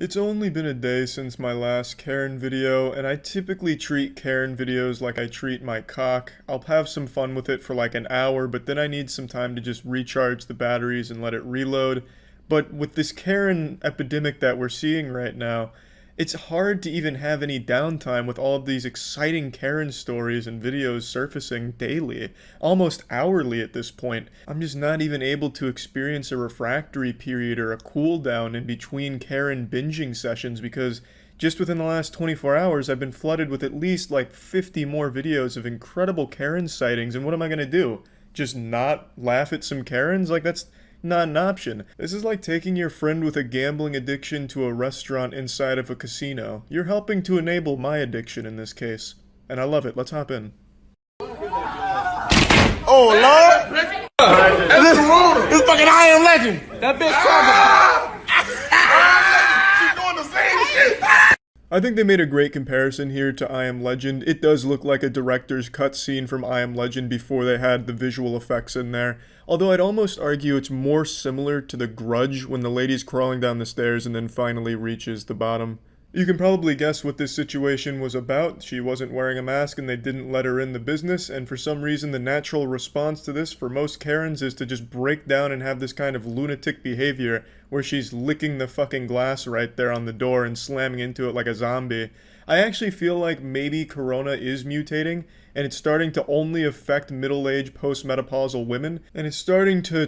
It's only been a day since my last Karen video, and I typically treat Karen videos like I treat my cock. I'll have some fun with it for like an hour, but then I need some time to just recharge the batteries and let it reload. But with this Karen epidemic that we're seeing right now, it's hard to even have any downtime with all of these exciting Karen stories and videos surfacing daily, almost hourly at this point. I'm just not even able to experience a refractory period or a cool down in between Karen binging sessions because just within the last 24 hours I've been flooded with at least like 50 more videos of incredible Karen sightings, and what am I gonna do? Just not laugh at some Karens? Like, that's not an option. This is like taking your friend with a gambling addiction to a restaurant inside of a casino. You're helping to enable my addiction in this case. And I love it. Let's hop in. Oh, Lord! This fucking I Am Legend! That bitch talking! She's doing the same shit! I think they made a great comparison here to I Am Legend. It does look like a director's cutscene from I Am Legend before they had the visual effects in there. Although I'd almost argue it's more similar to The Grudge when the lady's crawling down the stairs and then finally reaches the bottom. You can probably guess what this situation was about. She wasn't wearing a mask and they didn't let her in the business, and for some reason the natural response to this for most Karens is to just break down and have this kind of lunatic behavior where she's licking the fucking glass right there on the door and slamming into it like a zombie. I actually feel like maybe Corona is mutating, and it's starting to only affect middle-aged postmenopausal women, and it's starting to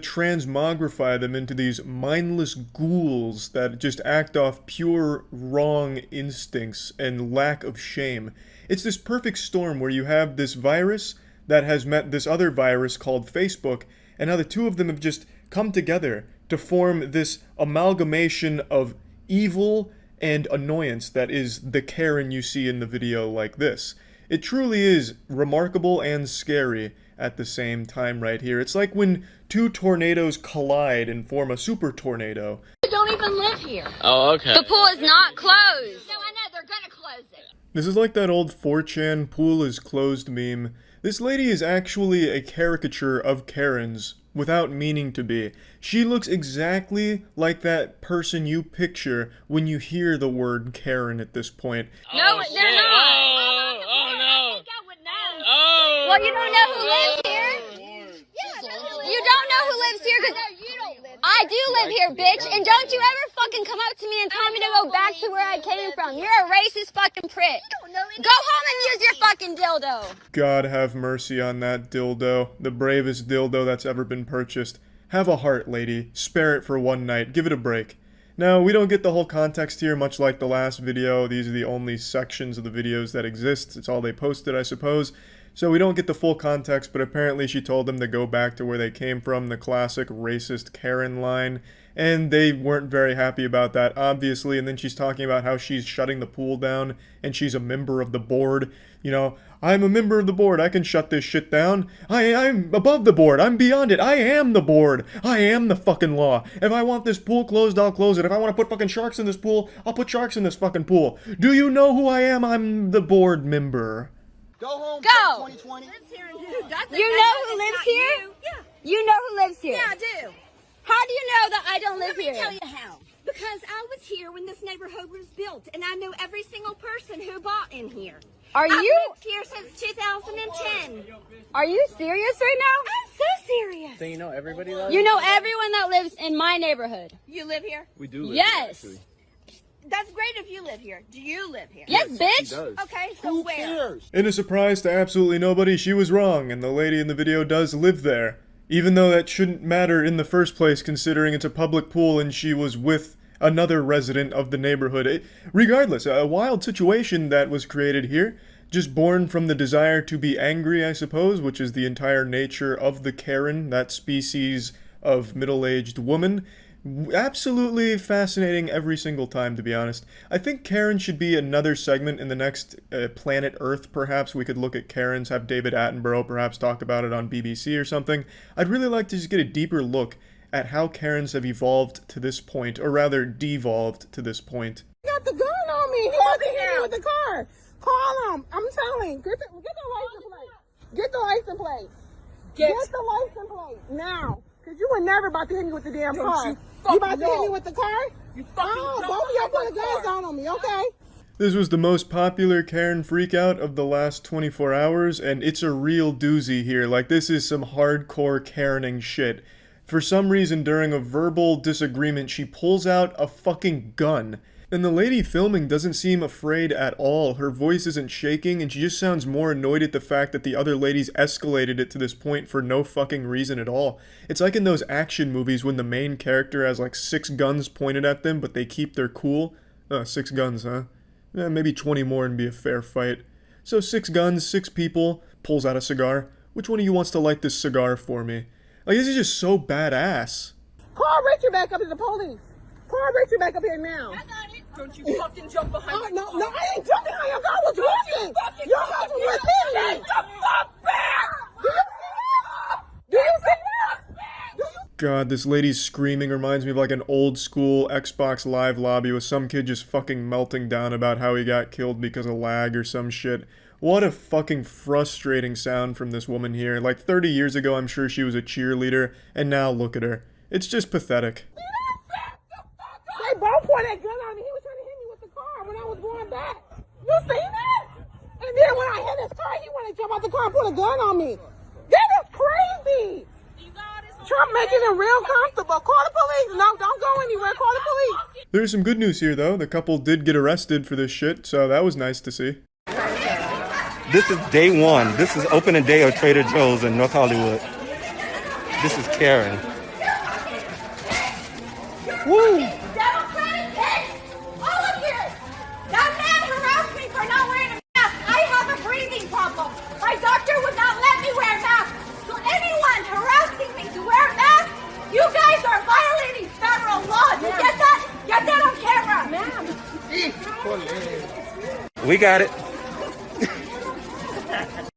transmogrify them into these mindless ghouls that just act off pure wrong instincts and lack of shame. It's this perfect storm where you have this virus that has met this other virus called Facebook, and now the two of them have just come together to form this amalgamation of evil and annoyance that is the Karen you see in the video like this. It truly is remarkable and scary at the same time right here. It's like when two tornadoes collide and form a super tornado. You don't even live here. Oh, okay. The pool is not closed. No, I know. They're gonna close it. This is like that old 4chan pool is closed meme. This lady is actually a caricature of Karens without meaning to be. She looks exactly like that person you picture when you hear the word Karen at this point. No, Oh, they're shit. not. Oh, no. I think I would know. Oh. Well, you don't know who lives here. You don't know who lives here because you don't live. I do live here, bitch. And don't you ever fucking come up to me and tell me to go back to where I came from. You're a racist fucking prick. Go home and use your fucking dildo. God have mercy on that dildo. The bravest dildo that's ever been purchased. Have a heart, lady. Spare it for one night. Give it a break. Now, we don't get the whole context here, much like the last video. These are the only sections of the videos that exist. It's all they posted, I suppose. So we don't get the full context, but apparently she told them to go back to where they came from, the classic racist Karen line. And they weren't very happy about that, obviously. And then she's talking about how she's shutting the pool down and she's a member of the board. You know, I'm a member of the board. I can shut this shit down. I'm above the board. I'm beyond it. I am the board. I am the fucking law. If I want this pool closed, I'll close it. If I want to put fucking sharks in this pool, I'll put sharks in this fucking pool. Do you know who I am? I'm the board member. Go home, Go. 2020. You know who lives here? Yeah, You know who lives here? yeah, I do. How do you know that I don't live Let me here? tell you how. Because I was here when this neighborhood was built, and I knew every single person who bought in here. Are I've you lived here since 2010. are you serious right now? I'm so serious. So you know everybody though? You know everyone that lives in my neighborhood. You live here? We do live Yes. here, That's great if you live here. Do you live here? Yes, actually. bitch. She does. Okay, so Who where? cares? In a surprise to absolutely nobody, she was wrong, and the lady in the video does live there. Even though that shouldn't matter in the first place, considering it's a public pool and she was with another resident of the neighborhood. Regardless, a wild situation that was created here, just born from the desire to be angry, I suppose, which is the entire nature of the Karen, that species of middle-aged woman. Absolutely fascinating every single time, to be honest. I think Karen should be another segment in the next Planet Earth, perhaps. We could look at Karens, have David Attenborough perhaps talk about it on BBC or something. I'd really like to just get a deeper look at how Karens have evolved to this point, or rather, devolved to this point. He got the gun on me. He wasn't hitting me with the car. Call him. I'm telling. Get the license plate. Get the license plate. Get the license plate now. Because you were never about to hit me with the damn car. You about to hit me with the car? Oh, both of y'all put guns on me, okay? This was the most popular Karen freakout of the last 24 hours, and it's a real doozy here. Like, this is some hardcore Karening shit. For some reason, during a verbal disagreement, she pulls out a fucking gun. And the lady filming doesn't seem afraid at all. Her voice isn't shaking, and she just sounds more annoyed at the fact that the other ladies escalated it to this point for no fucking reason at all. It's like in those action movies when the main character has like 6 guns pointed at them, but they keep their cool. 6 guns, huh? Maybe 20 more and be a fair fight. So 6 guns, 6 people, pulls out a cigar. Which one of you wants to light this cigar for me? Like, this is just so badass. Call Richard back up to the police. Call Richard back up here now. Don't you fucking jump behind me. No, I ain't jumping behind you. I was walking. Your husband was hitting me. Get the fuck back! Do you see that? God, this lady's screaming reminds me of like an old school Xbox Live lobby with some kid just fucking melting down about how he got killed because of lag or some shit. What a fucking frustrating sound from this woman here. Like 30 years ago, I'm sure she was a cheerleader, and now look at her. It's just pathetic. They both pointed that gun on me. He was trying to hit me with the car when I was going back. You seen that? And then when I hit his car, he wanted to jump out the car and put a gun on me. That is crazy. Trump making it real comfortable. Call the police. No, don't go anywhere. Call the police. There's some good news here, though. The couple did get arrested for this shit, so that was nice to see. This is day one. This is opening day of Trader Joe's in North Hollywood. This is Karen. Woo! Democratic pigs! All of you! That man harassed me for not wearing a mask. I have a breathing problem. My doctor would not let me wear a mask. So anyone harassing me to wear a mask, you guys are violating federal law. You get that? Get that on camera. Ma'am. We got it.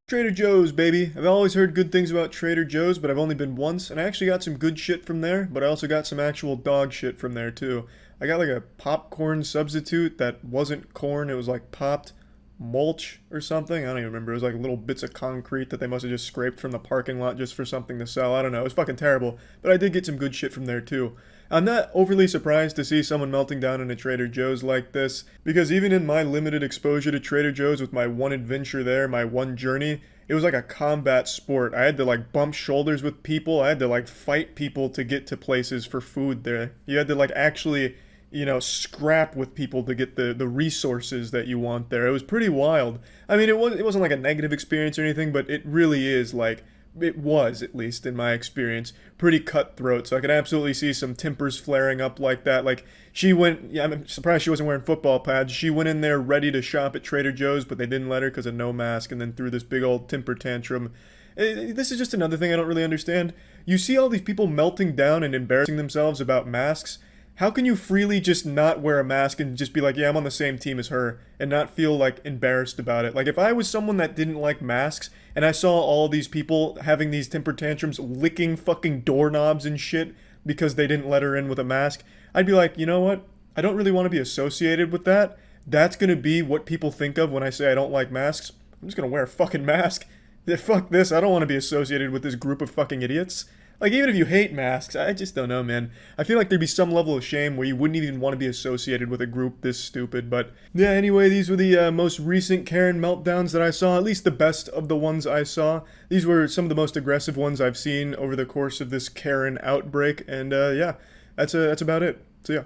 Trader Joe's, baby. I've always heard good things about Trader Joe's, but I've only been once, and I actually got some good shit from there, but I also got some actual dog shit from there, too. I got like a popcorn substitute that wasn't corn, it was like popped mulch or something. I don't even remember. It was like little bits of concrete that they must have just scraped from the parking lot just for something to sell. I don't know. It was fucking terrible, but I did get some good shit from there, too. I'm not overly surprised to see someone melting down in a Trader Joe's like this, because even in my limited exposure to Trader Joe's with my one adventure there, my one journey, it was like a combat sport. I had to like bump shoulders with people. I had to like fight people to get to places for food there. You had to like actually, you know, scrap with people to get the resources that you want there. It was pretty wild. I mean, it wasn't like a negative experience or anything, but it really is like, it was, at least in my experience, pretty cutthroat. So I could absolutely see some tempers flaring up like that. Like, she went, yeah, I'm surprised she wasn't wearing football pads. She went in there ready to shop at Trader Joe's, but they didn't let her because of no mask, and then threw this big old temper tantrum. This is just another thing I don't really understand. You see all these people melting down and embarrassing themselves about masks. How can you freely just not wear a mask and just be like, yeah, I'm on the same team as her, and not feel, like, embarrassed about it? Like, if I was someone that didn't like masks, and I saw all these people having these temper tantrums, licking fucking doorknobs and shit because they didn't let her in with a mask, I'd be like, you know what? I don't really want to be associated with that. That's gonna be what people think of when I say I don't like masks. I'm just gonna wear a fucking mask. Yeah, fuck this, I don't want to be associated with this group of fucking idiots. Like, even if you hate masks, I just don't know, man. I feel like there'd be some level of shame where you wouldn't even want to be associated with a group this stupid, but... Yeah, anyway, these were the most recent Karen meltdowns that I saw, at least the best of the ones I saw. These were some of the most aggressive ones I've seen over the course of this Karen outbreak, and yeah, that's about it. So yeah.